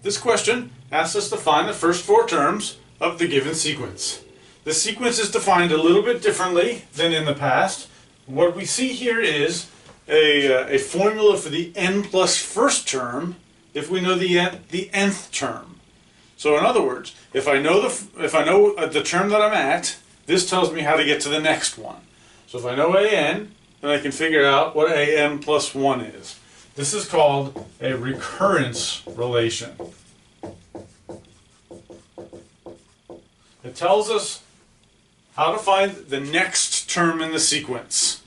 This question asks us to find the first four terms of the given sequence. The sequence is defined a little bit differently than in the past. What we see here is a formula for the n plus first term if we know the nth term. So in other words, if I know the term that I'm at, this tells me how to get to the next one. So if I know an, then I can figure out what an plus 1 is. This is called a recurrence relation. It tells us how to find the next term in the sequence.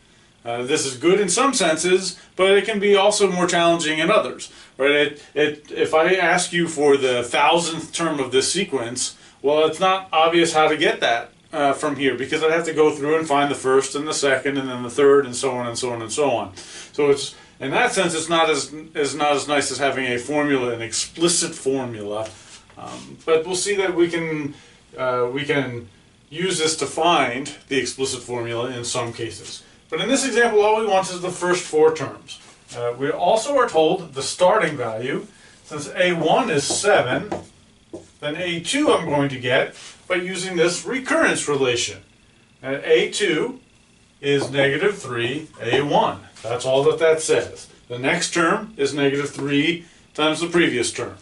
This is good in some senses, but it can be also more challenging in others. Right? If I ask you for the 1000th term of this sequence, well, it's not obvious how to get that from here, because I'd have to go through and find the first and the second and then the third and so on and so on and so on. So it's, in that sense, it's not as nice as having a formula, an explicit formula. But we'll see that we can use this to find the explicit formula in some cases. But in this example, all we want is the first four terms. We also are told the starting value. Since a1 is 7, then a2 I'm going to get by using this recurrence relation. And a2 is negative 3a1. That's all that says. The next term is negative 3 times the previous term.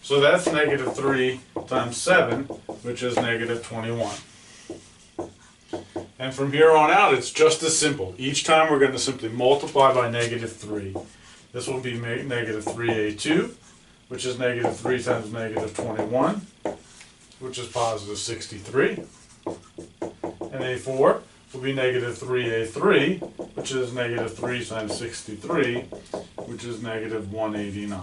So that's negative 3 times 7, which is negative 21. And from here on out, it's just as simple. Each time we're going to simply multiply by negative 3. This will be negative 3a2, which is negative 3 times negative 21, which is positive 63. And a4 will be negative 3a3, which is negative 3 times 63, which is negative 189.